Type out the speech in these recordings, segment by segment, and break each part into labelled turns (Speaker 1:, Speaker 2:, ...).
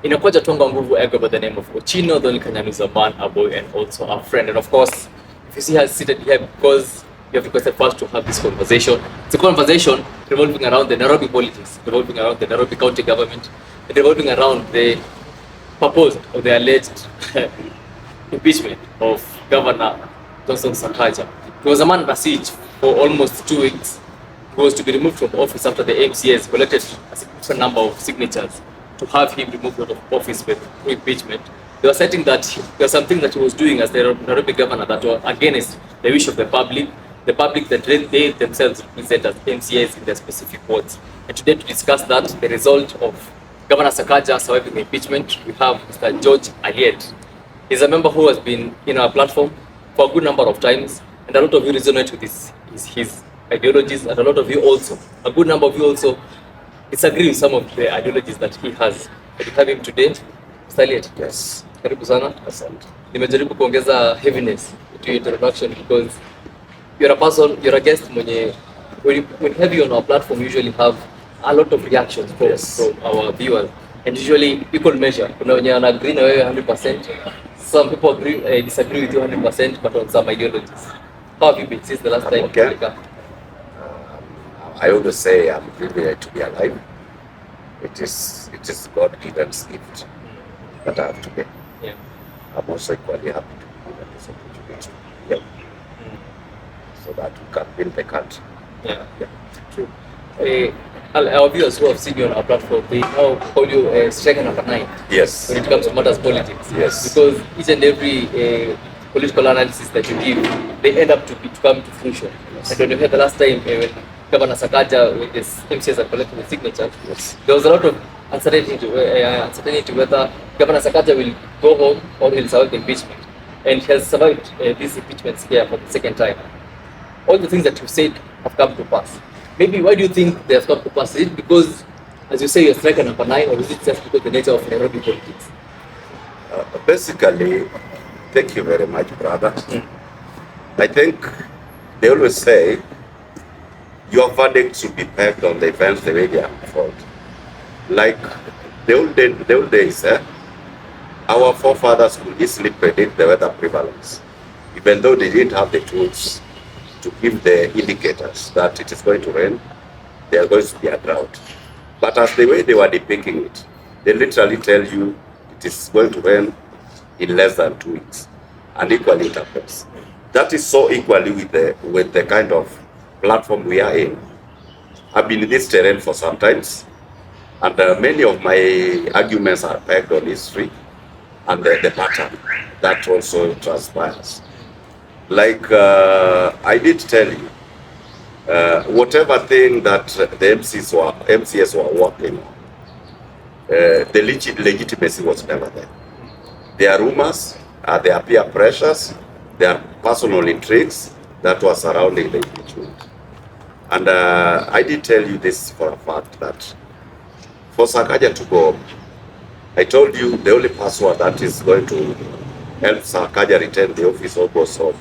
Speaker 1: Inakuja Tonga Nguvu Ego by the name of Ochino, the only Kenyan who's a man, a boy, and also a friend. And of course, if you see her seated here, because you have requested for us to have this conversation. It's a conversation revolving around the Nairobi politics, revolving around the Nairobi County government, and revolving around the purpose of the alleged impeachment of Governor Johnson Sakaja. He was a man besieged for almost 2 weeks. He was to be removed from office after the MCAs collected a significant number of signatures to have him removed out of office with impeachment. They were citing that there were some things that he was doing as the Nairobi governor that were against the wish of the public that they themselves represent as MCAs in their specific wards. And today to discuss that, the result of Governor Sakaja surviving the impeachment, we have Mr. George Aliet. He's a member who has been in our platform for a good number of times, and a lot of you resonate with his ideologies, and a lot of you also, a good number of you also disagree with some of the ideologies that he has. And we have him today. Mr. Aliet.
Speaker 2: Yes.
Speaker 1: Karibu sana.
Speaker 2: Asante.
Speaker 1: Nimejaribu kuongeza heaviness to your introduction because you're a guest mwenye, when we have you on our platform, we usually have a lot of reactions from our viewers, and usually equal measure. Kuna wenye wana agree na wewe 100%, some people disagree with you 100%, but on some ideologies. How have you been since the last time?
Speaker 2: Okay. I always say I'm privileged to be alive. It is God-given gift that I have today.
Speaker 1: Yeah.
Speaker 2: I'm also equally happy to be given this opportunity. Yeah. So that we can build the country.
Speaker 1: Yeah. True. Our viewers who have seen you on our platform, they now call you striker number 9.
Speaker 2: Yes.
Speaker 1: When it comes to matters politics.
Speaker 2: Yes.
Speaker 1: Because each and every political analysis that you give, they end up to come to fruition. Yes. And when you heard the last time when Governor Sakaja with his MCAs are collecting the signatures,
Speaker 2: yes,
Speaker 1: there was a lot of uncertainty whether Governor Sakaja will go home or he'll survive the impeachment. And he has survived this impeachment scare for the second time. All the things that you said have come to pass. Maybe why do you think they have come to pass? Is it because, as you say, you're striker number 9, or is it just because the nature of Nairobi politics?
Speaker 2: Basically, thank you very much, brother. I think they always say your verdict should be pegged on the events the way they unfold. Like the old days, our forefathers could easily predict the weather prevalence, even though they didn't have the tools to give the indicators that it is going to rain, there are going to be a drought. But as the way they were depicting it, they literally tell you it is going to rain in less than 2 weeks, and equally it happens. That is so equally with the kind of platform we are in. I've been in this terrain for some times, and many of my arguments are pegged on history and the pattern that also transpires. Like I did tell you, whatever thing that the MCAs were working on, the legitimacy was never there. There are rumors, there are peer pressures, there are personal intrigues that were surrounding the impeachment. And I did tell you this for a fact that for Sakaja to go, I told you the only password that is going to help Sakaja retain the office or goes home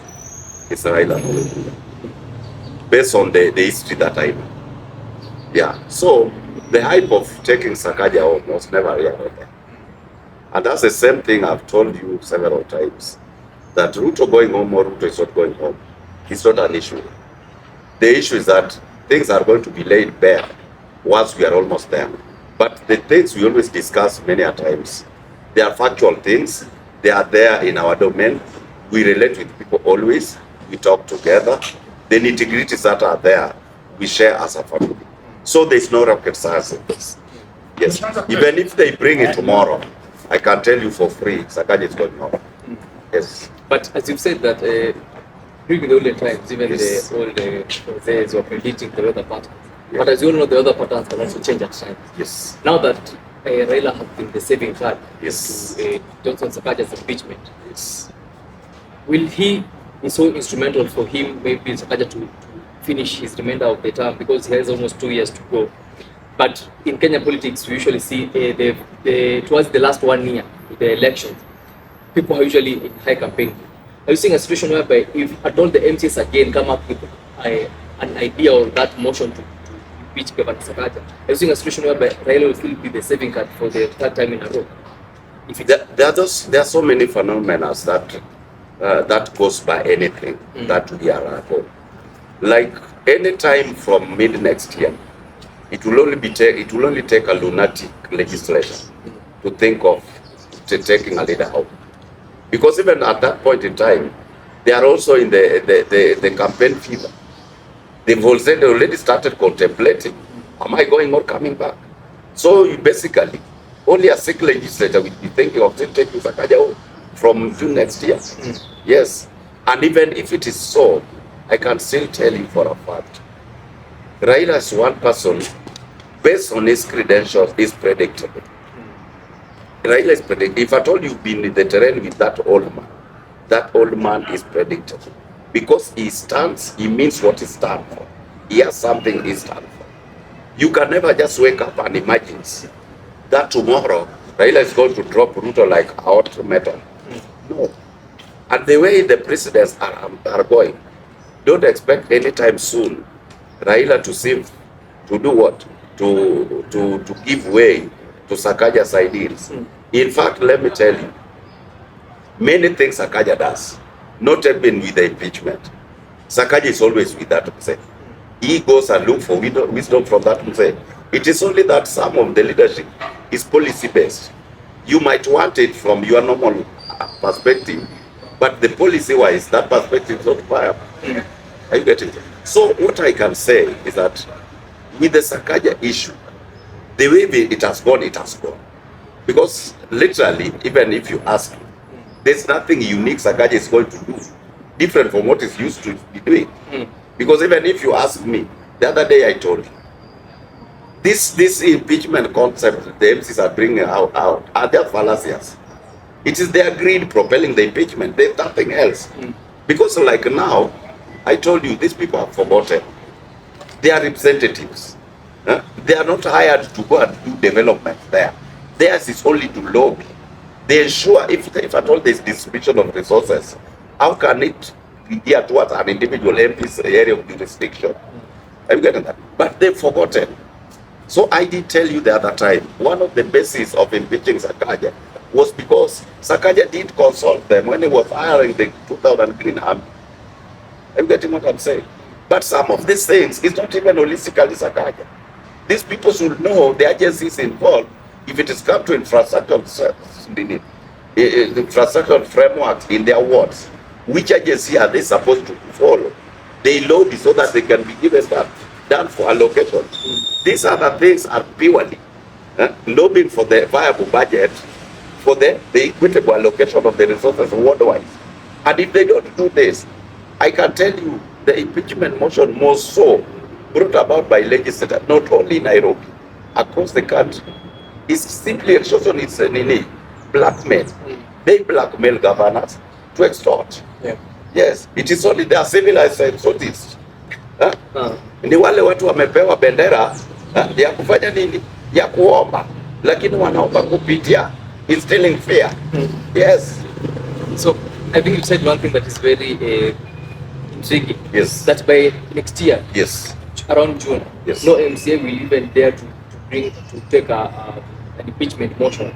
Speaker 2: is Raila, based on the history that I know. Yeah, so the hype of taking Sakaja home was never really there. And that's the same thing I've told you several times, that Ruto going home or Ruto is not going home, it's not an issue. The issue is that things are going to be laid bare once we are almost there. But the things we always discuss many a times, they are factual things, they are there in our domain, we relate with people always, we talk together, the nitty-gritties that are there, we share as a family. So there's no rocket science in this. Yes, even if they bring it tomorrow, I can tell you for free, Sakaja is going home. Yes.
Speaker 1: But as you've said that during the olden times, even
Speaker 2: yes,
Speaker 1: the old days were predicting the weather patterns. Yeah. But as you all know, the weather patterns can also change at times.
Speaker 2: Yes.
Speaker 1: Now that Raila has been the saving card
Speaker 2: yes,
Speaker 1: to Johnson Sakaja's impeachment,
Speaker 2: yes,
Speaker 1: will he be so instrumental for him, maybe Sakaja, to finish his remainder of the term, because he has almost 2 years to go? But in Kenyan politics, we usually see towards the last 1 year, the elections, people are usually in high campaign. Are you seeing a situation whereby if at all the MCs again come up with an idea or that motion to impeach Governor Sakaja, using a situation whereby Raila will still be the saving card for the third time in a row. If
Speaker 2: there are so many phenomena that goes by anything that we are about. Like any time from mid next year, it will only take a lunatic legislature to think of taking a leader out. Because even at that point in time, they are also in the campaign fever. They've already started contemplating, am I going or coming back? So basically, only a sick legislator will be thinking of taking Sakaja out from June next year. Yes. And even if it is so, I can still tell you for a fact, Raila is one person, based on his credentials, is predictable. Raila is predictable. If at all you've been in the terrain with that old man is predictable. Because he means what he stands for. He has something he stands for. You can never just wake up and imagine that tomorrow Raila is going to drop Ruto like a hot metal. No. And the way the presidents are going, don't expect anytime soon Raila to do what? To give way to Sakaja's ideals. In fact, let me tell you, many things Sakaja does, not even with the impeachment. Sakaja is always with that Muse. He goes and looks for wisdom from that Muse. It is only that some of the leadership is policy-based. You might want it from your normal perspective, but the policy-wise, that perspective is not viable. Are you getting it? So what I can say is that with the Sakaja issue, the way it has gone, it has gone. Because literally, even if you ask me, there's nothing unique Sakaja is going to do, different from what is used to be doing. Because even if you ask me, the other day I told you, this impeachment concept the MCs are bringing out are their fallacious. It is their greed propelling the impeachment. There's nothing else. Because like now, I told you, these people have forgotten. They are representatives. They are not hired to go and do development there. Theirs is only to lobby. They ensure if at all there's distribution of resources, how can it be geared towards an individual MP's area of jurisdiction? Are you getting that? But they've forgotten. So I did tell you the other time, one of the bases of impeaching Sakaja was because Sakaja did consult them when he was hiring the 2000 Green Army. Are you getting what I'm saying? But some of these things is not even holistically Sakaja. These people should know the agencies involved. If it is come to infrastructure frameworks in their wards, which agency are they supposed to follow? They lobby so that they can be given that done for allocation. These other things are purely lobbying for the viable budget, for the equitable allocation of the resources ward-wise. And if they don't do this, I can tell you the impeachment motion was so brought about by legislators, not only in Nairobi, across the country. It's simply extortion, it's blackmail. They blackmail governors to extort. Yes, it is only their civilized extortists. Ni wale watu wamepewa bendera ya kufanya nini? Ya kuomba, lakini wanaomba kupitia instilling fear. Yes.
Speaker 1: So I think you said one thing that is very intriguing.
Speaker 2: Yes.
Speaker 1: That by next year,
Speaker 2: yes,
Speaker 1: around June,
Speaker 2: yes,
Speaker 1: no MCA will even dare to take an impeachment motion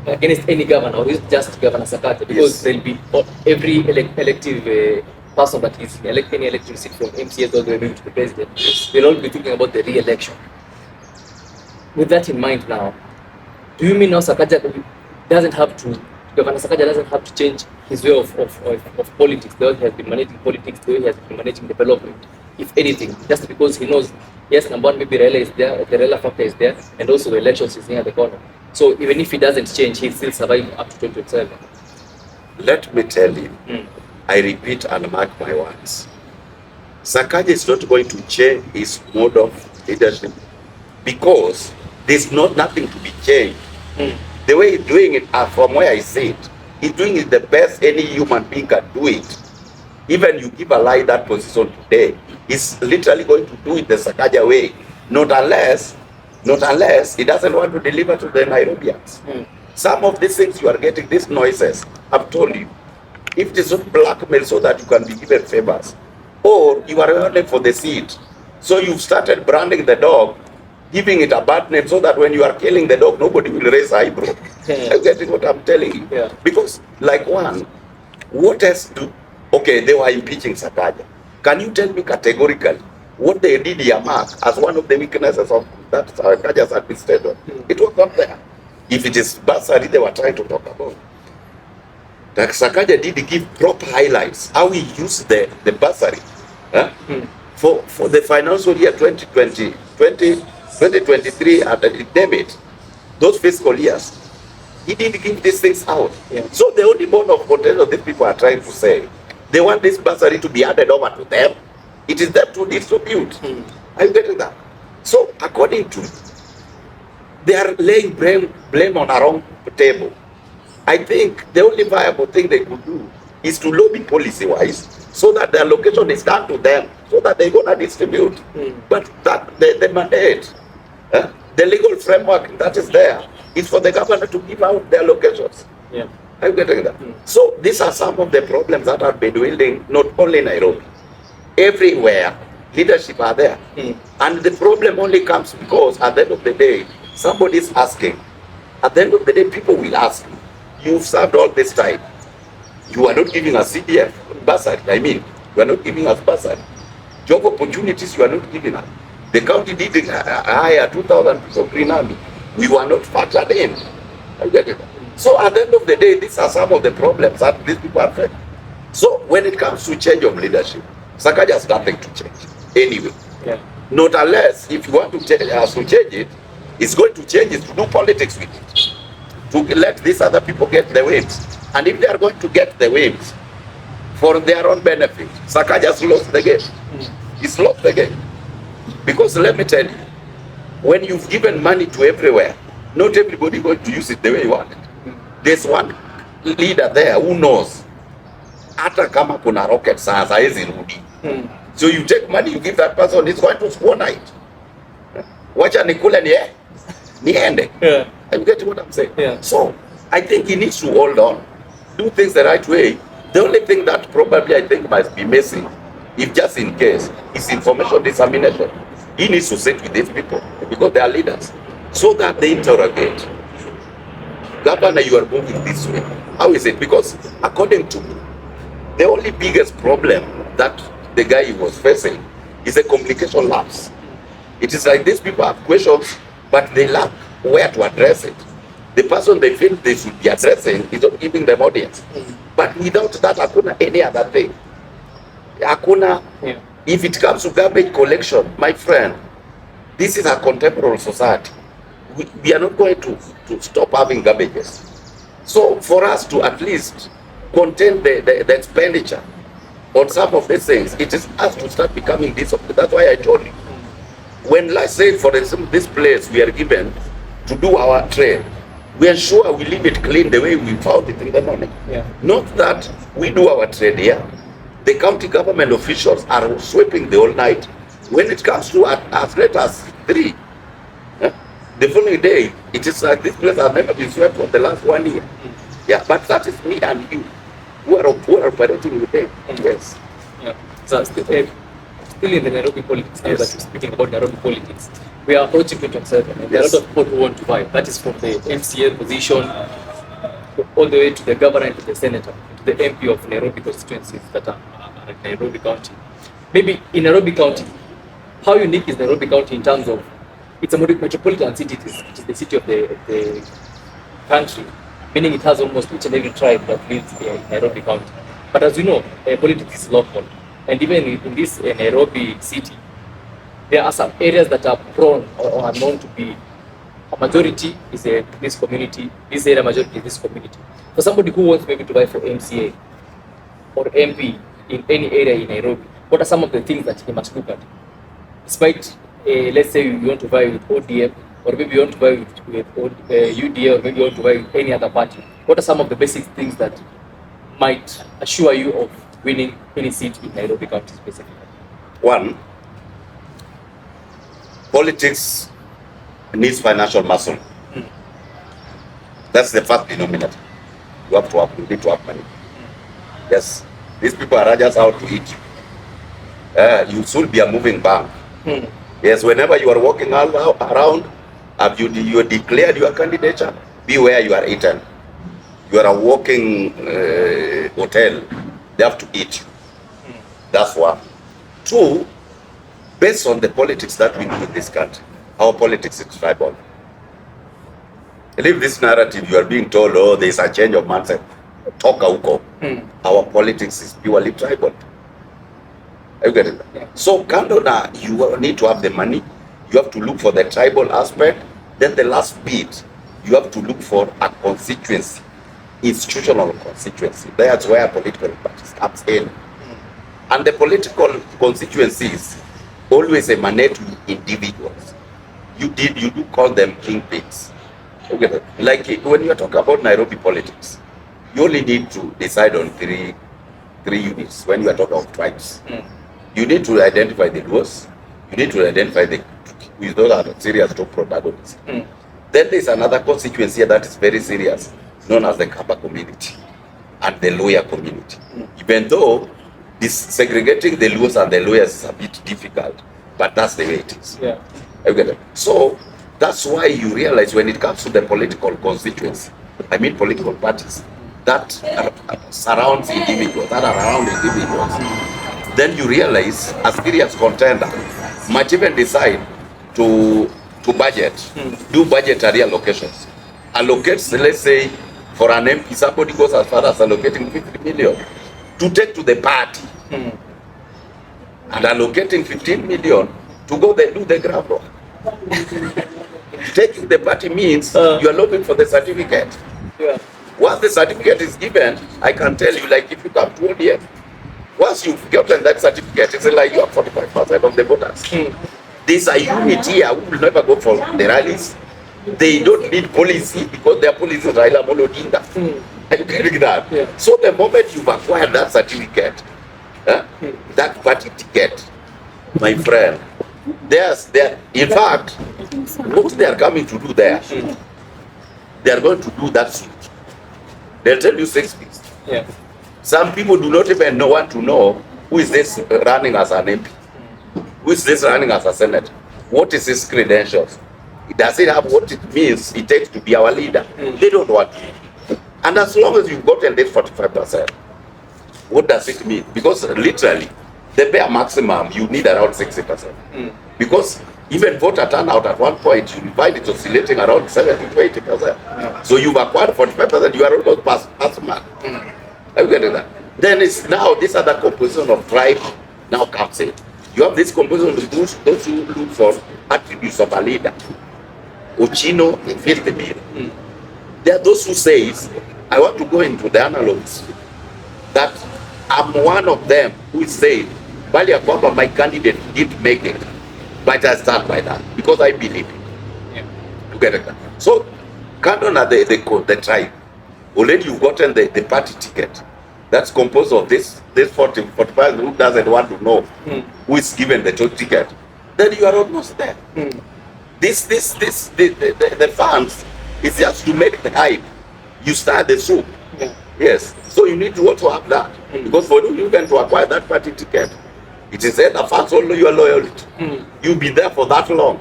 Speaker 1: against any governor, or just Governor Sakaja, because there'll be every elective person that is any elected seat from MCA all the way to the president, they'll all be talking about the re-election. With that in mind now, do you mean now Sakaja doesn't have to, Governor Sakaja doesn't have to change his way of politics, the way he has been managing politics, the way he has been managing development, if anything, just because he knows, yes, number one, maybe Raila is there, the Raila factor is there, and also the elections is near the corner. So even if he doesn't change, he'll still survive up to 2027.
Speaker 2: Let me tell you, I repeat and mark my words. Sakaja is not going to change his mode of leadership because there's nothing to be changed. The way he's doing it, from where I see it, he's doing it the best any human being can do it. Even you give a lie that position today, he's literally going to do it the Sakaja way. Not unless he doesn't want to deliver to the Nairobians. Some of these things you are getting, these noises, I've told you, if it is not blackmail so that you can be given favors, or you are running for the seat, So you've started branding the dog, giving it a bad name so that when you are killing the dog, nobody will raise eyebrow.
Speaker 1: Yeah.
Speaker 2: I'm getting what I'm telling you.
Speaker 1: Yeah.
Speaker 2: Because, like one, what else do... Okay, they were impeaching Sakaja. Can you tell me categorically what they did earmark as one of the weaknesses of that Sakaja's administration? It was not there. If it is bursary they were trying to talk about, that Sakaja did give proper highlights, how he used the bursary for the financial year 2023 and the debit, those fiscal years. He didn't give these things out.
Speaker 1: Yeah.
Speaker 2: So the only bone of contention these people are trying to say, they want this bursary to be added over to them. It is them to distribute. I'm getting that. So according to, they are laying blame on our own table. I think the only viable thing they could do is to lobby policy-wise so that the allocation is done to them, so that they're gonna distribute. But that the mandate, the legal framework that is there, is for the government to give out their allocations.
Speaker 1: Yeah.
Speaker 2: I'm getting that. So these are some of the problems that are bedwelling not only Nairobi, everywhere. Leadership are there, and the problem only comes because at the end of the day, somebody is asking. At the end of the day, people will ask you. You've served all this time. You are not giving us CDF bursary. I mean, you are not giving us bursary. Job opportunities you are not giving us. The county did hire 2,000 people Green Army. We were not factored in. I get it. So at the end of the day, these are some of the problems that these people are facing. So when it comes to change of leadership, Sakaja has nothing to change. Anyway, not unless if you want to change it, it's going to change it to do politics with it, to let these other people get the wins. And if they are going to get the wins for their own benefit, Sakaja's lost the game. He's lost the game. Because let me tell you, when you've given money to everywhere, not everybody is going to use it the way you want it. There's one leader there who knows, hata kama kuna rocket science haezi rudi. So you take money, you give that person, he's going to school night. Wacha nikule niende.
Speaker 1: Yeah.
Speaker 2: I'm getting what I'm saying.
Speaker 1: Yeah.
Speaker 2: So I think he needs to hold on, do things the right way. The only thing that probably I think must be missing, if just in case, is information dissemination. He needs to sit with these people because they are leaders, so that they interrogate. Governor, you are moving this way. How is it? Because according to me, the only biggest problem that the guy was facing is a communication lapse. It is like these people have questions, but they lack where to address it. The person they feel they should be addressing is not giving them audience. But without that, hakuna any other thing. Hakuna.
Speaker 1: Yeah.
Speaker 2: If it comes to garbage collection, my friend, this is a contemporary society. We are not going to stop having garbages. So for us to at least contain the expenditure on some of these things, it is us to start becoming disciplined. That's why I told you. When, let's say, for example, this place we are given to do our trade, we ensure we leave it clean the way we found it in the morning.
Speaker 1: Yeah.
Speaker 2: Not that we do our trade here. The county government officials are sweeping the whole night. When it comes to as late as 3, the following day, it is like this place has never been swept for the last 1 year. Yeah, but that is me and you who are operating with them. Yes.
Speaker 1: Yeah. So still in the Nairobi politics, now that we're speaking about Nairobi politics, we are approaching 2027, and there are a lot of people who want to vie. That is from the MCA position all the way to the governor and to the senator, to the MP of Nairobi constituencies that are in Nairobi County. Maybe in Nairobi County, how unique is Nairobi County in terms of it's a metropolitan city, it is the city of the country, meaning it has almost each and every tribe that lives in Nairobi County. But as you know, politics is local. And even in this Nairobi city, there are some areas that are prone or are known to be a majority is this community, this area majority is this community. For somebody who wants maybe to vie for MCA or MP in any area in Nairobi, what are some of the things that he must look at? Despite, let's say you want to vie with ODM, or maybe you want to vie with UDA, or maybe you want to vie with any other party, what are some of the basic things that might assure you of winning any seat in Nairobi County specifically?
Speaker 2: One, politics needs financial muscle. That's the first denominator. You need to have money. Yes, these people are just out to eat. You should be a moving bank. Yes, whenever you are walking around, have you declared your candidature, beware you are eaten. You are a walking hotel. They have to eat you. That's one. Two, based on the politics that we do in this country, our politics is tribal. Leave this narrative you are being told, oh, there is a change of mindset. Toka huko. Our politics is purely tribal. Are you getting that? Yeah. So, kando na, you need to have the money. You have to look for the tribal aspect. Then the last bit, you have to look for a constituency, institutional constituency. That's where political parties comes in. And the political constituencies always emanate with individuals. You do call them kingpins. Okay. Like when you talk about Nairobi politics, you only need to decide on three units when you are talking of tribes. You need to identify the Luos, you need to identify those are serious top protagonists. Then there's another constituency that is very serious, known as the Kaba community and the lawyer community. Even though segregating the Luos and the lawyers is a bit difficult, but that's the way it is. Yeah. Okay. So that's why you realize when it comes to the political constituency, I mean political parties, that surrounds individuals, that are around individuals, then you realize a serious contender might even decide to budget, do budgetary allocations. Allocates, let's say, for an MP, somebody goes as far as allocating 50 million to take to the party and allocating 15 million to go there do the ground work. Taking the party means you are looking for the certificate. Yeah. Once the certificate is given, I can tell you, like if you come to ODM, once you've gotten that certificate, it's like you have 45% of the voters. There's a unit here who will never go for the rallies. They don't need policy because their policy is Raila Odinga. Are you getting that? Yeah. So the moment you've acquired that certificate, that party ticket, my friend, in fact, what they are coming to do there, they are going to do that suit. They'll tell you 6 things. Yeah. Some people do not even want to know who is this running as an MP, who is this running as a senator, what is his credentials, does it have what it means it takes to be our leader. They don't want to. And as long as you've gotten this 45%, what does it mean? Because literally, the bare maximum, you need around 60%. Because even voter turnout at one point, you find it oscillating around 70 to 80%. Yeah. So you've acquired 45%, you are almost past mark. Are you getting that? Then it's now this other composition of tribe now comes in. You have this composition of those who look for attributes of a leader. Ochino fit the bill. There are those who say, I want to go into the analogs that I'm one of them who is saying, Bali ya kwamba my candidate didn't make it, but I start by that because I believe it. Yeah. You get it? So, kando na the tribe, already you've gotten the party ticket. That's composed of this 45 who doesn't want to know who is given the ticket. Then you are almost there. The funds is just to make the hype. You start the soup. Yeah. Yes. So you need to also have that. Because for you even to acquire that party ticket, it is said that first only your loyalty. You'll be there for that long.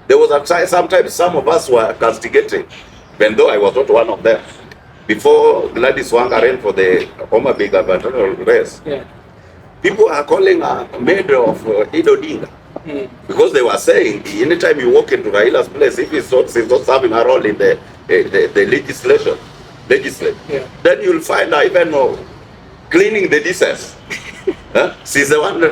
Speaker 2: There was a time, sometimes some of us were castigating, even though I was not one of them. Before Gladys Wanga ran for the Homa Bay gubernatorial race, people are calling a maid of Idodinga. Because they were saying, anytime you walk into Raila's place, if he's not serving a role in the legislation, then you'll find her even cleaning the dishes. She's the one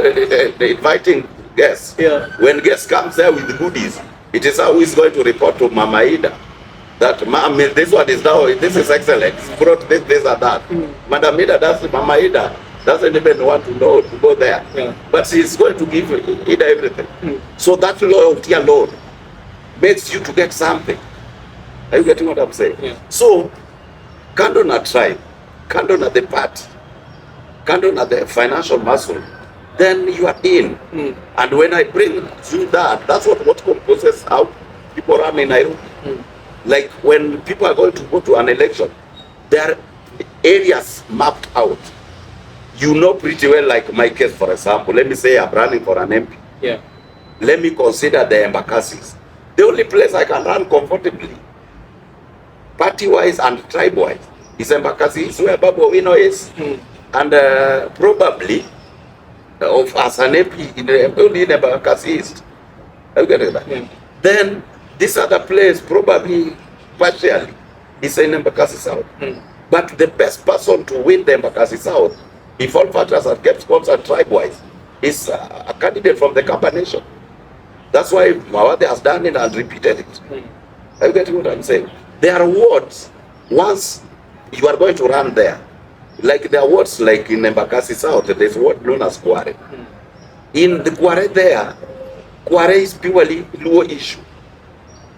Speaker 2: inviting guests. Yeah. When guests comes there with the goodies, it is how he's going to report to Mama Ida that this one is now, this is excellent, brought this and that. Madam Ida Mama Ida doesn't even want to know to go there. Yeah. But she's going to give Ida everything. So that loyalty alone makes you to get something. Are you getting what I'm saying? Yeah. So, kando na tribe, kando na the party, kando na the financial muscle, then you are in. And when I bring you that, that's what composes how people run in Nairobi. Like when people are going to go to an election, there are areas mapped out. You know pretty well, like my case, for example. Let me say I'm running for an MP. Yeah. let me consider the Embakassis. The only place I can run comfortably, party-wise and tribe-wise, is Embakassi, where Babu Owino is, and probably as an MP only in Embakassi East. Yeah. Then this other place probably partially is in Embakassi South. But the best person to win the Embakassi South, if all factors are kept sponsored tribe-wise, is a candidate from the combination. That's why Mawade has done it and repeated it. Are you getting what I'm saying? There are wards, once you are going to run there, like there are wards like in Embakassi South, there's a ward known as Kware. In the Kware there, Kware is purely Luo issue.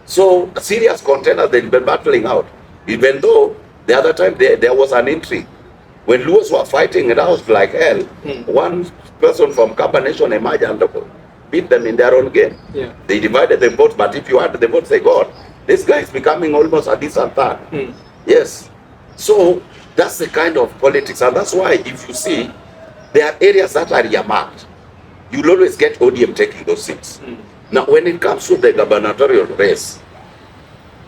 Speaker 2: So serious contenders they've been battling out. Even though the other time there was an intrigue. When Luos were fighting it out like hell, one person from combination emerged and beat them in their own game. Yeah. They divided the vote, but if you had the vote, say, God, this guy is becoming almost a decent third. Yes. So that's the kind of politics, and that's why if you see, there are areas that are earmarked. You'll always get ODM taking those seats. Now, when it comes to the gubernatorial race,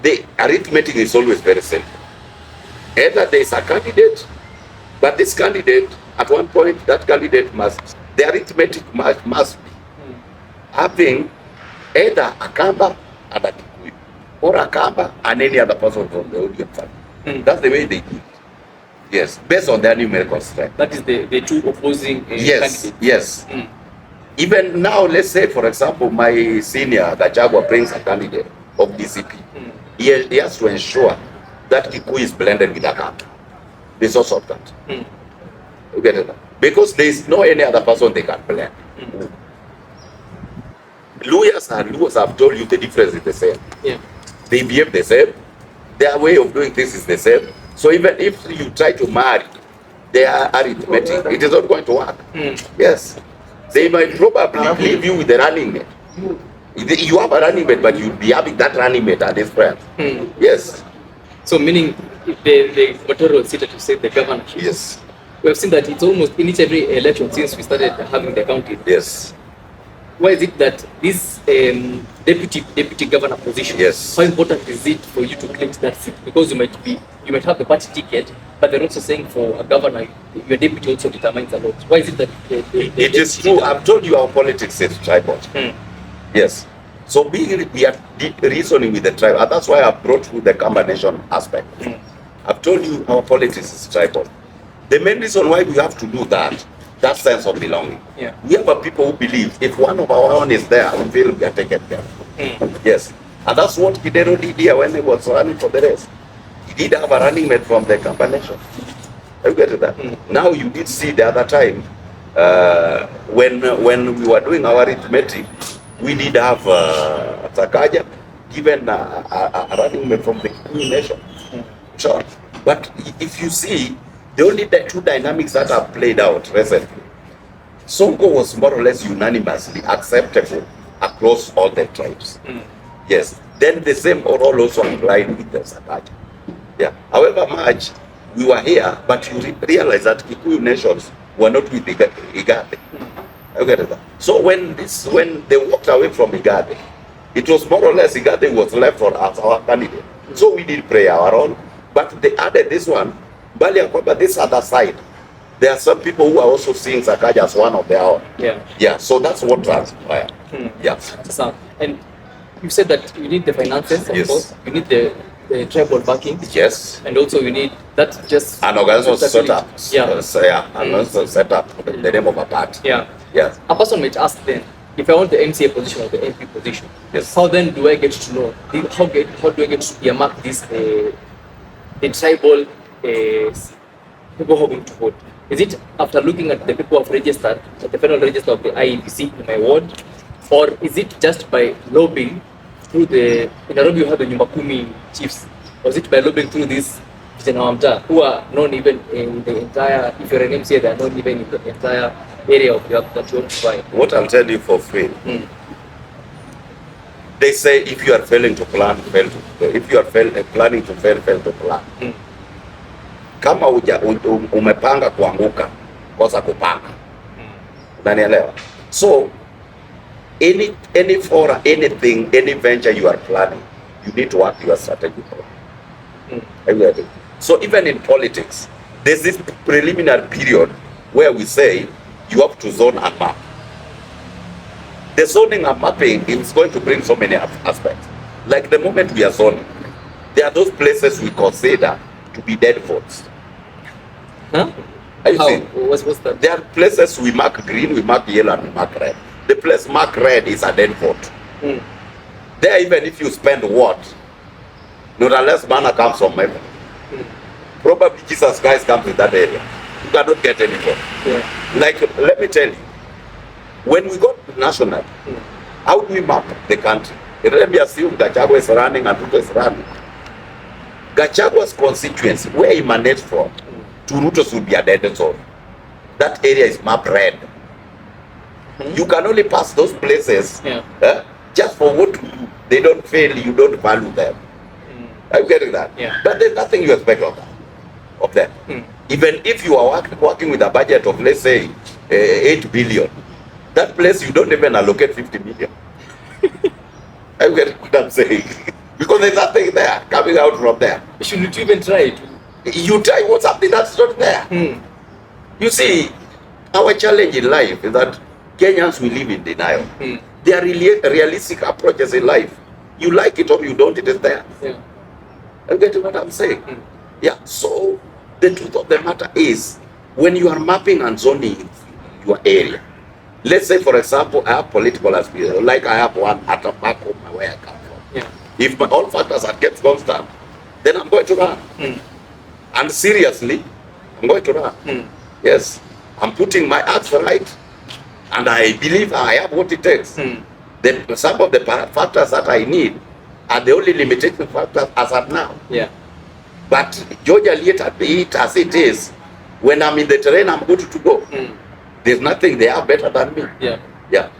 Speaker 2: the arithmetic is always very simple. Either there is a candidate, but this candidate, at one point, that candidate must, the arithmetic must be having either a Kamba and a Kikuyu, or a Kamba and any other person from the ODM Party. That's the way they do it. Yes, based on their numerical strength.
Speaker 1: That is the two opposing
Speaker 2: candidates.
Speaker 1: Yes.
Speaker 2: Even now, let's say, for example, my senior, gachagua, brings a candidate of DCP. He has to ensure that Kikuyu is blended with Akamba. There's also that. You get it? Because there is no any other person they can blend. Lawyers and Luos have told you the difference is the same. Yeah. They behave the same. Their way of doing things is the same. So even if you try to marry their arithmetic, it is not going to work. Yes. They might probably leave you with the running mate. You have a running mate, but you'll be having that running mate and his friend. Yes.
Speaker 1: So meaning if the gubernatorial seat to say the governor.
Speaker 2: Yes.
Speaker 1: We have seen that it's almost in each every election since we started having the county.
Speaker 2: Yes.
Speaker 1: Why is it that this deputy governor position?
Speaker 2: Yes.
Speaker 1: How important is it for you to claim that seat? Because you might have the party ticket, but they're also saying for a governor, your deputy also determines a lot. Why is it that
Speaker 2: it is true? I've told you our politics is tribal. Yes. So we are reasoning with the tribe, and that's why I brought you the combination aspect. I've told you our politics is tribal. The main reason why we have to do that sense of belonging. Yeah. We have a people who believe if one of our own is there, we feel we are taken care of. Yes. And that's what Kidero did here when he was running for the race. He did have a running mate from the combination. Have you get that? Now you did see the other time when we were doing our arithmetic, we did have Sakaja given a running mate from the Kikuyu nation. Sure. But if you see, the only two dynamics that have played out recently, Sonko was more or less unanimously acceptable across all the tribes. Yes. Then the same role also applied with the Sakaja. Yeah. However much we were here, but you realize that Kikuyu nations were not with Igade. So when they walked away from Igade, it was more or less Igade was left for as our candidate. So we did pray our own, but they added this one. But this other side, there are some people who are also seeing Sakaja as one of their own. Yeah. So that's what transpired. Yeah.
Speaker 1: And you said that you need the finances, of course. You need the tribal backing.
Speaker 2: Yes.
Speaker 1: And also you need that just
Speaker 2: an organization set up. And also set up the name of a party.
Speaker 1: Yeah.
Speaker 2: Yes.
Speaker 1: A person might ask then, if I want the MCA position or the MP position, how then do I get to know? How do I get to earmark this the tribal people hoping to vote? Is it after looking at the people who have registered at the federal register of the IEBC in my ward, or is it just by lobbying through in Nairobi you have the Nyumba Kumi chiefs, or is it by lobbying through these who are known even in the entire, if you're an MCA, they're known even in the entire area of that you want to buy?
Speaker 2: What I'll tell you for free, they say if you are failing to plan, fail to, if you are planning to fail to plan. Kama umepanga kuanguka, kosa kupanga. Unanielewa? So any forum, anything, any venture you are planning, you need to work your strategy for. So even in politics, there's this preliminary period where we say you have to zone and map. The zoning and mapping is going to bring so many aspects. Like the moment we are zoning, there are those places we consider to be dead votes.
Speaker 1: Huh?
Speaker 2: How?
Speaker 1: What's that?
Speaker 2: There are places we mark green, we mark yellow, and we mark red. The place marked red is a dead vote. There, even if you spend what, not unless manna comes from heaven. Probably Jesus Christ comes in that area. You cannot get any vote. Like, let me tell you, when we go national, how do we map the country? Let me assume Gachagua is running and Ruto is running. Gachagua's constituency, where he emanates from, to Ruto's would be a dead zone. That area is mapped red. You can only pass those places just for what they don't fail, you don't value them. Are you getting that? But there's nothing you expect of them. Even if you are working with a budget of, let's say, 8 billion, that place you don't even allocate 50 million. Are you getting what I'm saying? Because there's nothing there coming out from there.
Speaker 1: Shouldn't you even try it?
Speaker 2: You try what's something that's not there. You see, our challenge in life is that Kenyans will live in denial. There are realistic approaches in life. You like it or you don't, it is there. You get what I'm saying? So the truth of the matter is, when you are mapping and zoning your area, let's say, for example, I have political aspirations, like I have one at a back home where I come from. If all factors are kept constant, then I'm going to run. And seriously, I'm going to run. Yes, I'm putting my acts right, and I believe I have what it takes. Some of the factors that I need are the only limiting factors as of now. But George Aliet, be it as it is, when I'm in the terrain, I'm good to go. There's nothing they are better than me.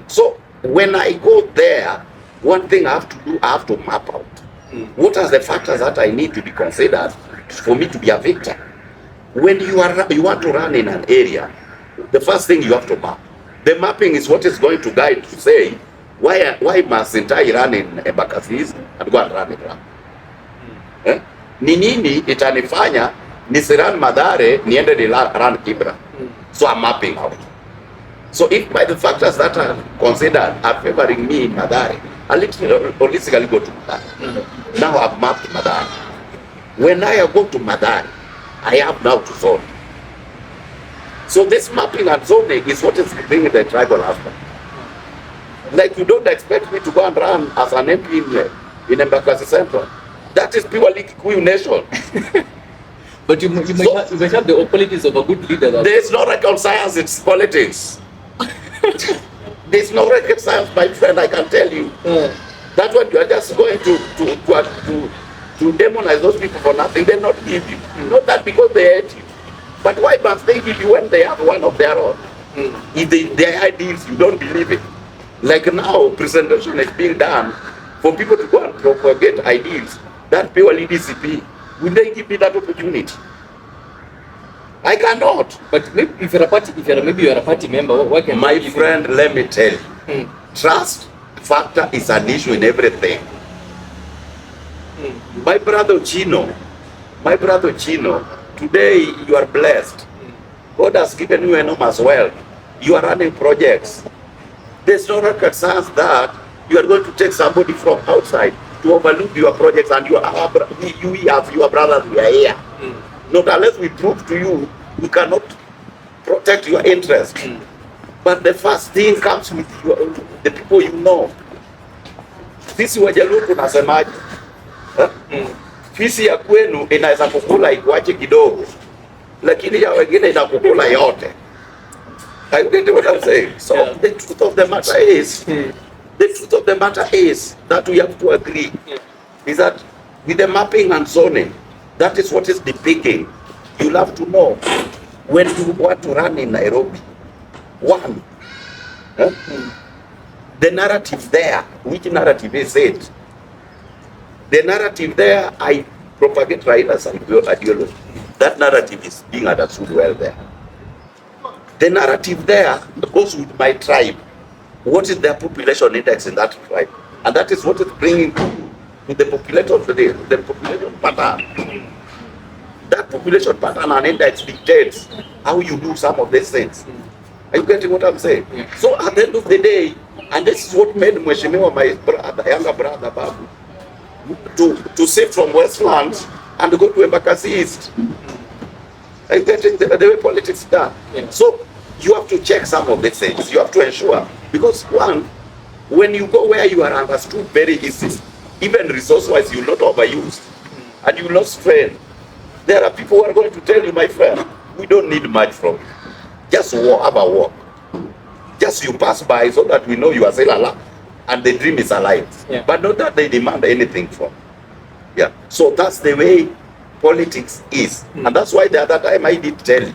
Speaker 2: So when I go there, one thing I have to do, I have to map out what are the factors that I need to be considered for me to be a victor. When you want to run in an area, the first thing you have to map. The mapping is what is going to guide to say, why mustn't I run in Embakasi's and go and run in Ram? Ni nini itanifanya nisiran Madare niende ni run Kibra? So I'm mapping out. So if by the factors that are considered are favoring me in Madare, I literally holistically go to Madare. Now I've mapped Madare. When I go to Madare, I have now to zone. So this mapping and zoning is what is bringing the tribal aspect. Like, you don't expect me to go and run as an MP in Embakasi Central. That is purely Kikuyu nation.
Speaker 1: But you might have the qualities of a good leader.
Speaker 2: There is no rocket science, it's politics. There's no rocket science, my friend, I can tell you. That's what you are just going to demonize those people for nothing. They not give you. Not that because they hate you. But why must they give you when they have one of their own? If their ideas, you don't believe it. Like now, presentation is being done for people to go and propagate ideas that purely DCP. Will they give me that opportunity? I cannot.
Speaker 1: But maybe if you're a party member, what can
Speaker 2: my friend? Let me tell you, trust factor is an issue in everything. My brother Ochino, today you are blessed. God has given you enormous wealth. You are running projects. There's no rocket science that you are going to take somebody from outside to overlook your projects, and we have your brothers, we are here. Not unless we prove to you we cannot protect your interest. But the first thing comes with the people you know. Sisi Wajaluo tunasemaje? Fisi ya kwenu inaweza kukula ikuache kidogo, lakini ya wengine inakukula yote. I get what I'm saying. So the truth of the matter is, that we have to agree is that with the mapping and zoning, that is what is depicting. You'll have to know when you want to run in Nairobi. One, the narrative there, which narrative is it? The narrative there, I propagate Raila's ideology. That narrative is being understood well there. The narrative there goes with my tribe. what is their population index in that tribe? And that is what is bringing to the population, the population pattern. That population pattern and index dictates how you do some of these things. Are you getting what I'm saying?
Speaker 1: Yeah.
Speaker 2: So at the end of the day, and this is what made Mheshimiwa, my brother, younger brother, Babu, to shift from Westlands and go to Embakasi East. Are you getting the way politics done?
Speaker 1: Yeah.
Speaker 2: So you have to check some of these things. You have to ensure, because one, when you go where you are understood very easy, even resource-wise, you're not overused and you will not strain. There are people who are going to tell you, my friend, we don't need much from you. Just walk, have a walk. Just you pass by so that we know you are still alive and the dream is alive.
Speaker 1: Yeah.
Speaker 2: But not that they demand anything from you. Yeah. So that's the way politics is. And that's why the other time I did tell you,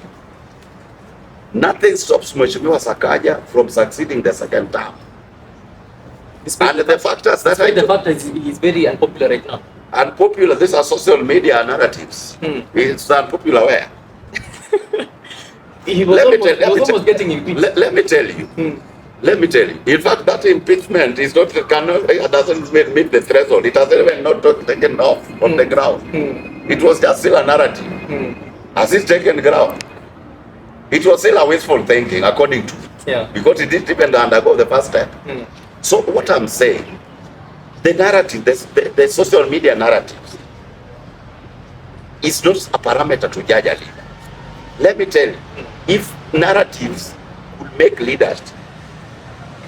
Speaker 2: nothing stops Mheshimiwa Sakaja from succeeding the second term. And the factors that
Speaker 1: the fact that he's very unpopular right now.
Speaker 2: Unpopular, these are social media narratives. It's unpopular where?
Speaker 1: He was almost getting impeached.
Speaker 2: Let me tell you. Let me tell you. In fact, that impeachment is not doesn't meet the threshold. It has even not taken off on the ground. It was just still a narrative. Has it taken ground? It was still a wasteful thinking, according to because it didn't even undergo the first step. So what I'm saying, the narrative, the social media narratives, is not a parameter to judge a leader. Let me tell you, if narratives would make leaders,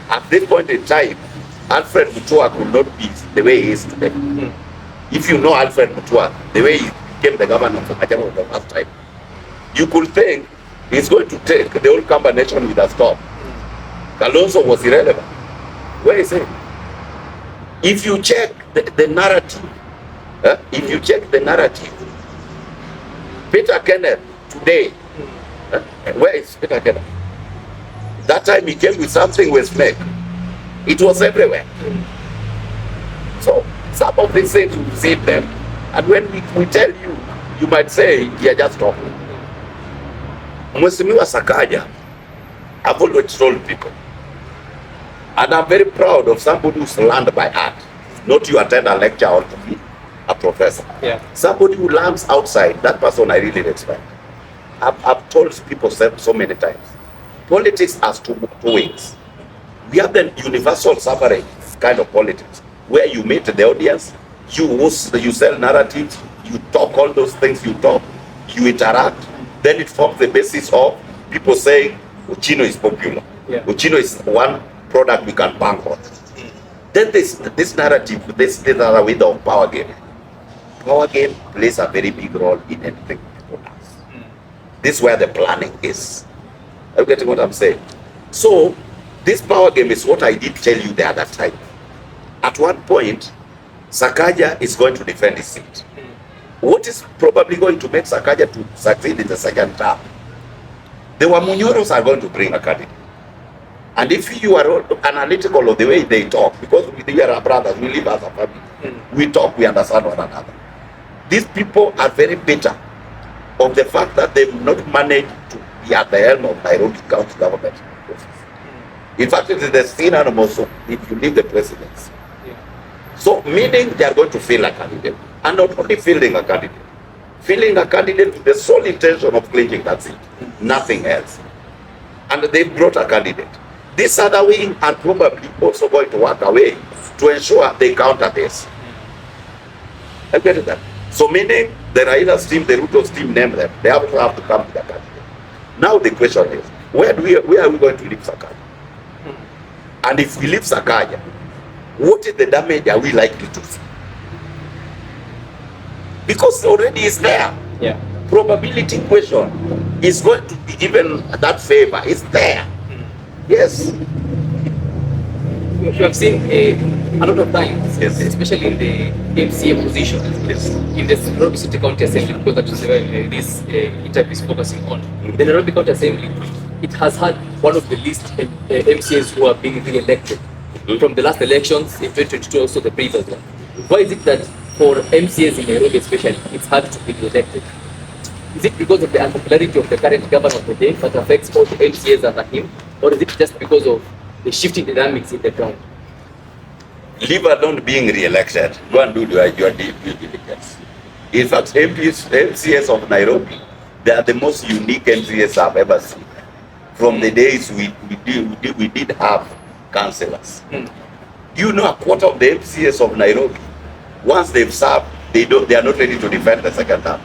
Speaker 2: at this point in time, Alfred Mutua could not be the way he is today. If you know Alfred Mutua, the way he became the governor of Sakaja the first time, you could think he's going to take the whole Kamba nation with a storm. Kalonzo was irrelevant. Where is he? If you check the narrative, Peter Kenneth today, where is Peter Kenneth? That time he came with something with snake. It was everywhere. So some of these things we see them, and when we tell you, you might say you're just talking. Mheshimiwa Sakaja, I've always told people, and I'm very proud of somebody who's learned by heart, not you attend a lecture or to be a professor. Somebody who learns outside, that person I really respect. I've told people so many times, politics has two wings. We have the universal suffrage kind of politics, where you meet the audience, you sell narratives, you talk all those things you talk, you interact, then it forms the basis of people saying Ochino is popular. Ochino is one product we can bank on. Then this narrative, this other way of power game. Power game plays a very big role in anything people do. This is where the planning is. Are you getting what I'm saying? So this power game is what I did tell you the other time. At one point, Sakaja is going to defend his seat. What is probably going to make Sakaja to succeed in the second term? The Wamunyoros are going to bring a candidate. And if you are analytical of the way they talk, because we are brothers, we live as a family, we talk, we understand one another. These people are very bitter of the fact that they've not managed to be at the helm of Nairobi County government. In fact, it is the sin animal if you leave the presidency. So meaning they are going to fill a candidate. And not only filling a candidate with the sole intention of clinching that seat, nothing else. And they brought a candidate. This other wing are probably also going to work away to ensure they counter this. I get that. So meaning the Raila's team, the Ruto's team, name them, they also have to come to the candidate. Now the question is, where are we going to leave Sakaja? And if we leave Sakaja, what is the damage are we likely to see? Because already it's there. Probability question is going to be given that favor. It's there. Yes.
Speaker 1: We have seen a lot of times, especially in the MCA position, in the Nairobi City County Assembly, because that is where this interview is focusing on. The Nairobi County Assembly, it has had one of the least MCAs who are being re-elected. From the last elections in 2022, also the previous one. Why is it that for MCAs in Nairobi especially, it's hard to be re-elected? Is it because of the unpopularity of the current governor of the day that affects all the MCAs under him? Or is it just because of the shifting dynamics in the ground.
Speaker 2: Leave alone being re-elected. Go and do your due diligence. In fact, MCAs of Nairobi, they are the most unique MCAs I've ever seen. From the days we did have councillors. You know, a quarter of the MCAs of Nairobi, once they've served, they are not ready to defend the second term.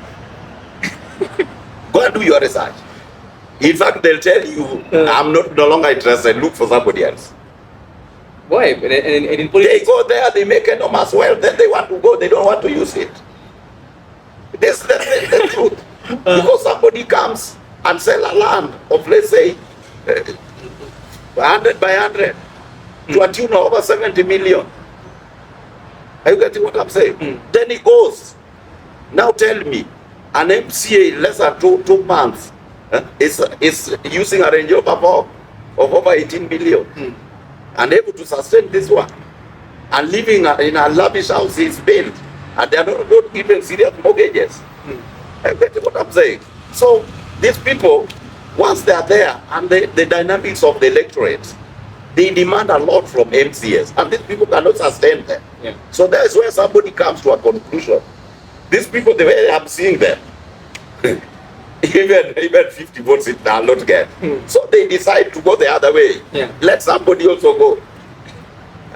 Speaker 2: Go and do your research. In fact, they'll tell you, I'm no longer interested, look for somebody else.
Speaker 1: Why? And in politics,
Speaker 2: they go there, they make enormous wealth, then they want to go, they don't want to use it. That's the truth. Because somebody comes and sell a land of, let's say, 100 by 100 to a tune of over 70 million. Are you getting what I'm saying? Then he goes. Now tell me, an MCA in less than two months is using a Range Rover of over 18 million and able to sustain this one and living in a lavish house he's built, and they are not given serious mortgages. Are you getting what I'm saying? So these people, once they are there and the dynamics of the electorate, they demand a lot from MCAs, and these people cannot sustain them.
Speaker 1: Yeah.
Speaker 2: So that is where somebody comes to a conclusion. These people, the way I'm seeing them, even 50 votes it will not get. So they decide to go the other way.
Speaker 1: Yeah.
Speaker 2: Let somebody also go.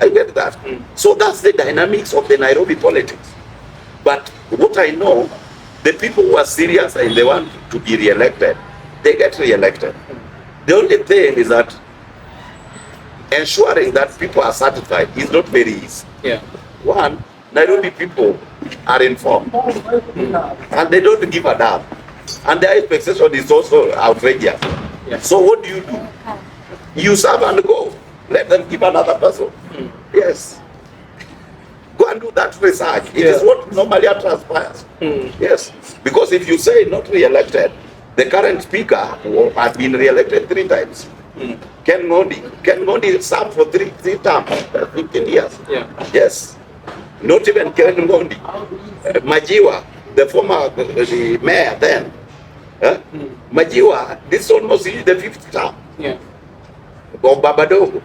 Speaker 2: I get that. So that's the dynamics of the Nairobi politics. But what I know, the people who are serious and they want to be re-elected, they get re-elected. The only thing is that ensuring that people are satisfied is not very easy.
Speaker 1: yeah.
Speaker 2: One, Nairobi people are informed and they don't give a damn. And their expectation is also outrageous.
Speaker 1: Yeah.
Speaker 2: So what do? You serve and go. Let them give another person. Yes. Go and do that research. It is what normally transpires. Yes. Because if you say not re-elected, the current speaker has been re-elected 3 times. Ken Ngondi served for three terms, 15 years.
Speaker 1: Yeah.
Speaker 2: Yes. Not even Ken Ngondi. Majiwa, the former the mayor then. Majiwa, this is almost the 5th term.
Speaker 1: Yeah.
Speaker 2: Of Babadogo.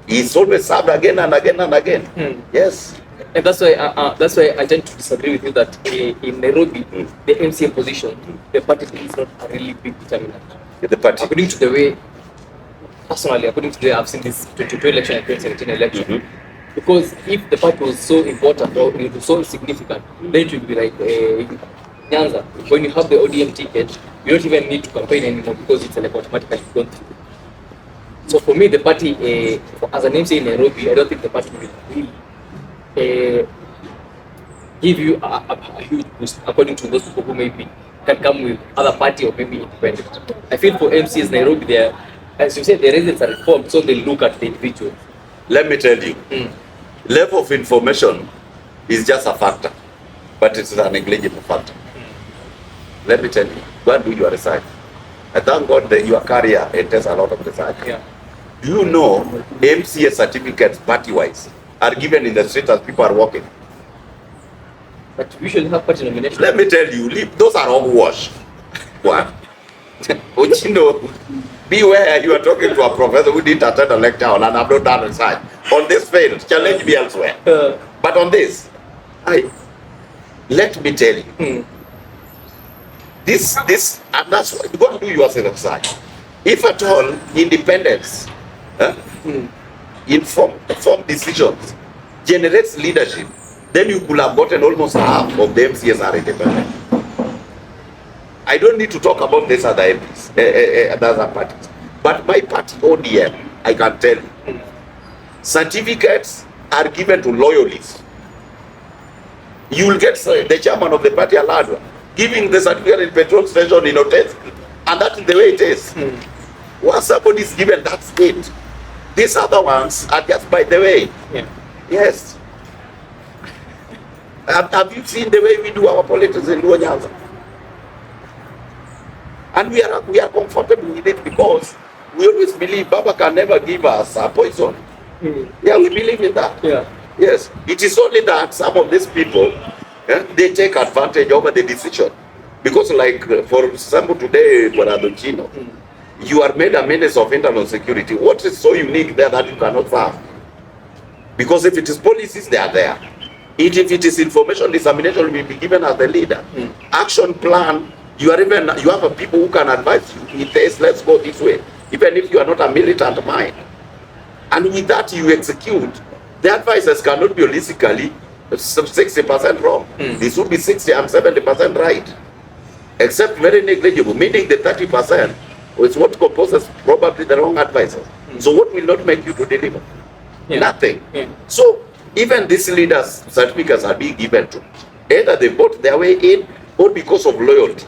Speaker 2: He's always served again and again and again. Yes.
Speaker 1: And that's why I tend to disagree with you that in Nairobi, the MCA position, the party is not a really big determinant.
Speaker 2: The party.
Speaker 1: According to the way, personally, according to the way I've seen this 2022 election and 2017 election, because if the party was so important or it was so significant, then it would be like Nyanza. When you have the ODM ticket, you don't even need to campaign anymore because it's like automatically gone through. So for me, the party, as an MCA in Nairobi, I don't think the party will really give you a huge boost according to those people who maybe can come with other party or maybe independent. I feel for MCs Nairobi, they are, as you said, the residents are reformed, so they look at the individual.
Speaker 2: Let me tell you, level of information is just a factor, but it's a negligible factor. Let me tell you, go and do your research. I thank God that your career entails a lot of research.
Speaker 1: Yeah.
Speaker 2: Do you know MCA certificates party-wise are given in the street as people are walking?
Speaker 1: But we usually have party nomination.
Speaker 2: Let me tell you, those are all wash. What? Ochino, beware, you are talking to a professor who didn't attend a lecture on and have not done research. On this field, challenge me elsewhere. But on this, let me tell you, this, and that's why you got to do your research. If at all, independence, informed decisions, generates leadership, then you could have gotten almost half of the MCAs are independent. I don't need to talk about this other MPs, other parties. But my party, ODM, I can tell you, certificates are given to loyalists. You will get the chairman of the party allowed giving the certificate in petrol station in hotels, and that is the way it is. Once somebody is given, that's it. These other ones are just by the way.
Speaker 1: Yeah.
Speaker 2: Yes. Have you seen the way we do our politics in Nyanza? And we are comfortable with it because we always believe Baba can never give us a poison. Yeah, we believe in that.
Speaker 1: Yeah.
Speaker 2: Yes. It is only that some of these people, they take advantage over the decision. Because like, for example, today, for Ochino, you are made a minister of internal security. What is so unique there that you cannot serve? Because if it is policies, they are there. If it is information dissemination, will be given as the leader. Action plan, you have a people who can advise you. It says, let's go this way, even if you are not a militant mind. And with that, you execute. The advisors cannot be holistically 60% wrong. This would be 60 and 70% right, except very negligible, meaning the 30% is what composes probably the wrong advisors. So what will not make you to deliver? Nothing. So even these leaders' certificates are being given to either they vote their way in or because of loyalty.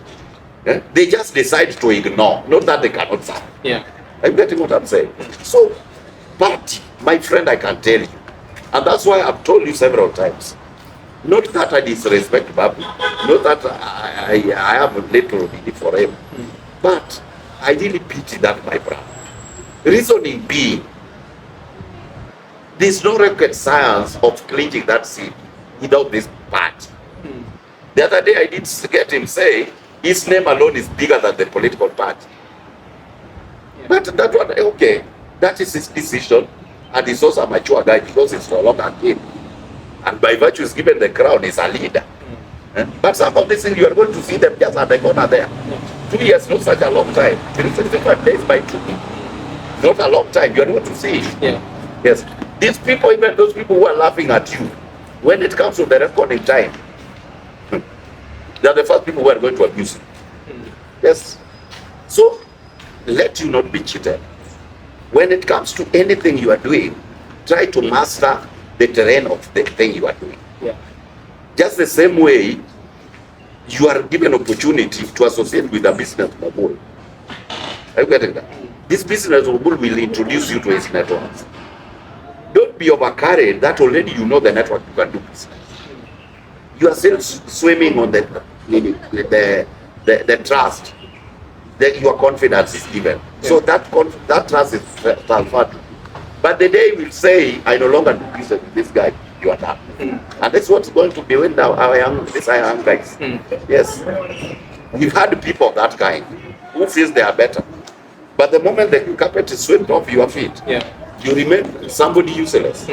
Speaker 2: They just decide to ignore, not that they cannot serve. I'm getting what I'm saying. So, but my friend, I can tell you, and that's why I've told you several times, not that I disrespect Babu, not that I have little pity for him, but I really pity that my brother. Reasoning being, there's no rocket science of clinching that seat without this part. The other day I did get him say his name alone is bigger than the political party. But that one, okay, that is his decision, and he's also a mature guy because it's no longer him. And by virtue is given the crown, he's a leader. But some of these things you are going to see them just at the corner there. 2 years, not such a long time. 365 days by 2. Not a long time, you are going to see it. Yes. These people, even those people who are laughing at you, when it comes to the recording time, they are the first people who are going to abuse you. Yes. So, let you not be cheated. When it comes to anything you are doing, try to master the terrain of the thing you are doing. Just the same way, you are given opportunity to associate with a business mogul. Are you getting that? This business mogul will introduce you to his networks. Don't be overcarried that already you know the network you can do business. You are still swimming on the trust that your confidence is given. So that trust is transferred. But the day you will say, I no longer do business with this guy, you are done. And that's what's going to be when our young guys. Yes. We've had people of that kind who feel they are better. But the moment the carpet is swept off your feet, you remain somebody useless.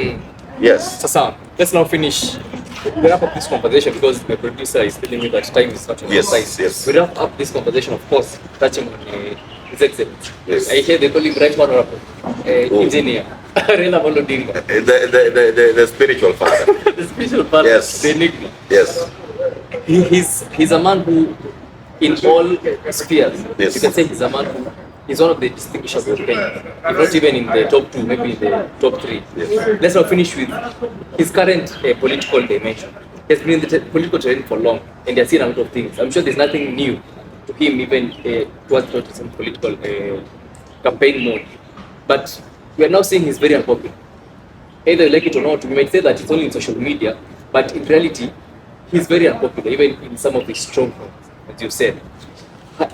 Speaker 2: Yes.
Speaker 1: Sasa, let's now finish. We wrap up this conversation because the producer is telling me that time is not on our side.
Speaker 2: Yes.
Speaker 1: We wrap up this conversation, of course, touching on his excellence.
Speaker 2: Yes.
Speaker 1: I hear they call him right honorable engineer. Raila Volodinga.
Speaker 2: The spiritual father.
Speaker 1: The spiritual father.
Speaker 2: Yes.
Speaker 1: The enigma.
Speaker 2: Yes.
Speaker 1: He's a man who, in all spheres,
Speaker 2: Yes.
Speaker 1: you can say he's a man who is one of the distinguishable Kenyans. If not even in the top 2, maybe in the top 3.
Speaker 2: Yes.
Speaker 1: Let's now finish with his current political dimension. He has been in the political terrain for long, and he has seen a lot of things. I'm sure there's nothing new to him, even towards some political campaign mode. But we are now seeing he's very unpopular. Either you like it or not, we might say that it's only in social media, but in reality, he's very unpopular, even in some of his strongholds, as you said.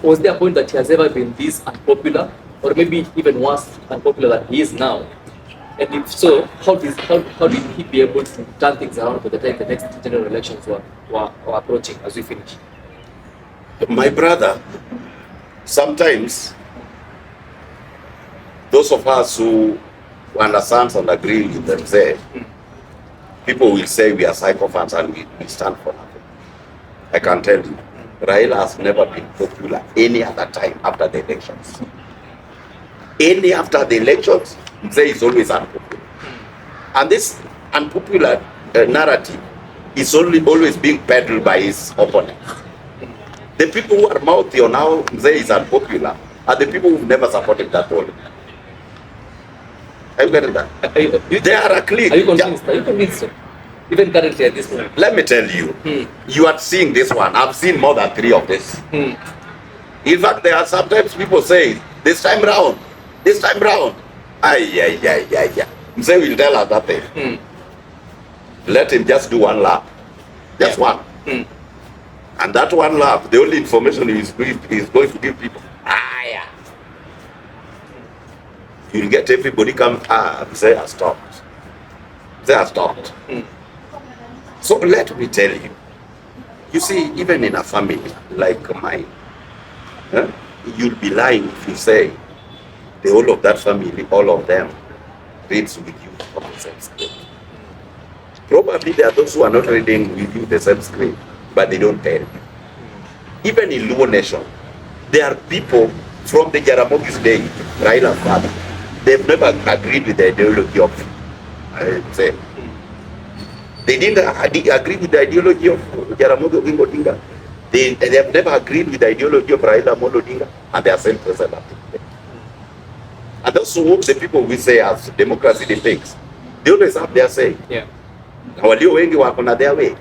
Speaker 1: Was there a point that he has ever been this unpopular, or maybe even worse unpopular than he is now? And if so, how did he be able to turn things around by the time the next general elections were approaching as we finish?
Speaker 2: My brother, sometimes those of us who understand and agree with them say, people will say we are psychophants and we stand for nothing. I can tell you, Raila has never been popular any other time after the elections. Any after the elections, say is always unpopular. And this unpopular narrative is always being peddled by his opponents. The people who are mouthy on how Mzee is unpopular are the people who've never supported that role. Are you getting that? They are a clique.
Speaker 1: Are you convinced? Are you convinced? Even currently at this point.
Speaker 2: Let me tell you, you are seeing this one. I've seen more than 3 of this. In fact, there are sometimes people say, this time round. Mzee will tell us that thing. Let him just do one lap. Just one. And that one lap, the only information he's going to give people. You'll get everybody come, Mzee has stopped. Mzee has stopped. So let me tell you, you see, even in a family like mine, you'll be lying if you say the whole of that family, all of them, reads with you from the same script. Probably there are those who are not reading with you the same script, but they don't tell you. Even in Luo Nation, there are people from the Jaramogi's day, Raila's father, they've never agreed with the ideology of, say, they didn't agree with the ideology of Jaramogi Oginga Odinga. They have never agreed with the ideology of Raila Amolo Odinga, and they are same person. And those who the people we say as democracy depicts, they always have their say.
Speaker 1: Yeah.
Speaker 2: Walio wengi wako na their way.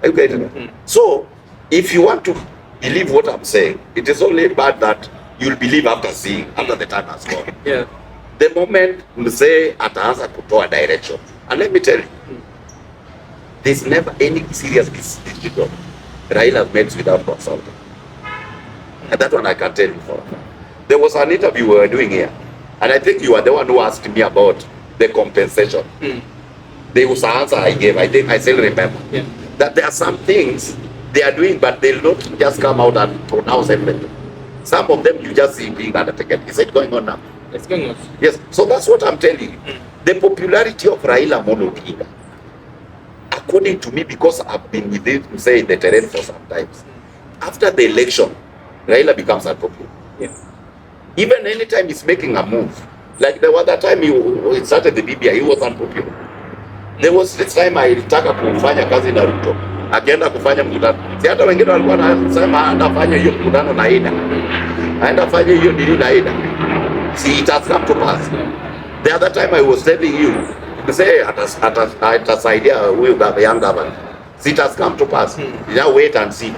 Speaker 2: Are you getting it? So, if you want to believe what I'm saying, it is only bad that you'll believe after seeing, after the time has gone.
Speaker 1: Yeah.
Speaker 2: The moment mzee ataanza kutoa direction, and let me tell you, there's never any serious decision Raila makes without consulting. And that one I can tell you for. There was an interview we were doing here, and I think you are the one who asked me about the compensation. There was an answer I gave, I think I still remember.
Speaker 1: Yeah.
Speaker 2: That there are some things they are doing, but they'll not just come out and pronounce everything. Some of them you just see being undertaken. Is it going on now?
Speaker 1: It's going on.
Speaker 2: Yes. So that's what I'm telling you. The popularity of Raila Amolo Odinga, according to me, because I've been with it, say, in the terrain for some times, after the election, Raila becomes unpopular.
Speaker 1: Yeah.
Speaker 2: Even anytime he's making a move, like the other time he started the BBI, he was unpopular. There was this time alitaka kufanya kazi na Ruto, akienda kufanya mkutano. Si hata wengine walikuwa wanasema anafanya hiyo mkutano na Ida. Aenda fanya hiyo nini na Ida. See, it has come to pass. The other time I was telling you, to say atasaidia huyu young governor. See, it has come to pass. You now wait and see.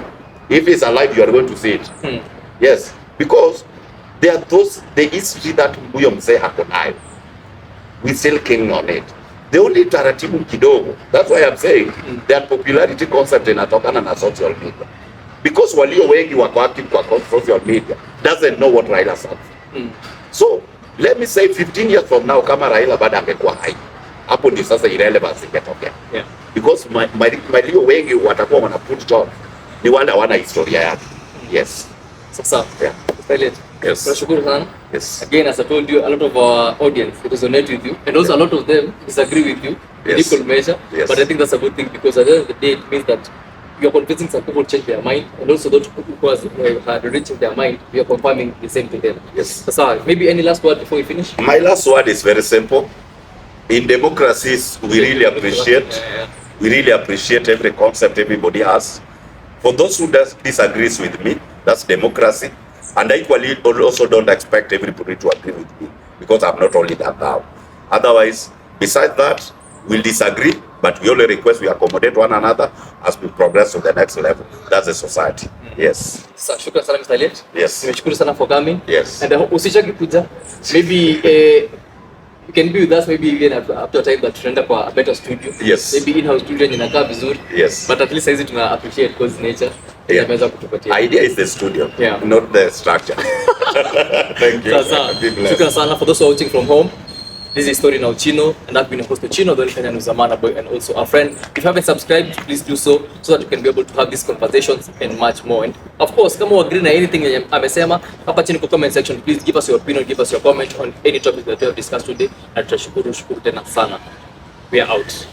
Speaker 2: If he's alive, you are going to see it. Yes, because there are those, the history that huyo mzee hako nayo, we still king on it. The only taratibu kidogo, that's why I'm saying that popularity concept inatokana na social media. Because walio wengi wako active kwa social media doesn't know what Raila stands. So, let me say 15 years from now, kama Raila bado angekuwa hai, hapo ndio sasa irrelevance ingetokea.
Speaker 1: Yeah.
Speaker 2: Because walio wengi watakuwa wana put job ni wale hawana historia yake. Yes.
Speaker 1: Sasa,
Speaker 2: Yeah.
Speaker 1: Aliet,
Speaker 2: Yes.
Speaker 1: tunashukuru sana.
Speaker 2: Yes.
Speaker 1: Again, as I told you, a lot of our audience resonate with you, and also a lot of them disagree with you in
Speaker 2: Yes.
Speaker 1: equal measure.
Speaker 2: Yes.
Speaker 1: But I think that's a good thing, because at the end of the day, it means that you're convincing some people to change their mind, and also those people who had reached their mind, we are confirming the same to them.
Speaker 2: Yes.
Speaker 1: Sasa, maybe any last word before we finish?
Speaker 2: My last word is very simple. In democracies, we really appreciate every concept everybody has. For those who disagrees with me, that's democracy. And I equally also don't expect everybody to agree with me, because I'm not only that now. Otherwise, besides that, we'll disagree, but we only request we accommodate one another as we progress to the next level. That's the society. Yes.
Speaker 1: Sasa, shukran sana Mr. Aliet.
Speaker 2: Yes.
Speaker 1: Nimeshukuru sana for coming.
Speaker 2: Yes.
Speaker 1: And I hope usichoke kuja. Maybe you can be with us maybe again after a time that tunaenda kwa a better studio.
Speaker 2: Yes.
Speaker 1: Maybe in-house studio inakaa vizuri.
Speaker 2: Yes.
Speaker 1: But at least saizi tuna appreciate because nature
Speaker 2: Yeah.
Speaker 1: imeweza kutupatia.
Speaker 2: Idea is the studio,
Speaker 1: Yeah.
Speaker 2: not the structure. Thank you.
Speaker 1: Sasa,
Speaker 2: Be blessed.
Speaker 1: shukran sana for those who are watching from home. This is Story Now Ochino, and I've been your host Ochino, the Kenyan boy, and also a friend. If you haven't subscribed, please do so that you can be able to have these conversations and much more. And of course, kama agree na anything yenye amesema hapa chini kwa comment section, please give us your opinion, give us your comment on any topic that we have discussed today. Na tutashukuru tena sana. We are out.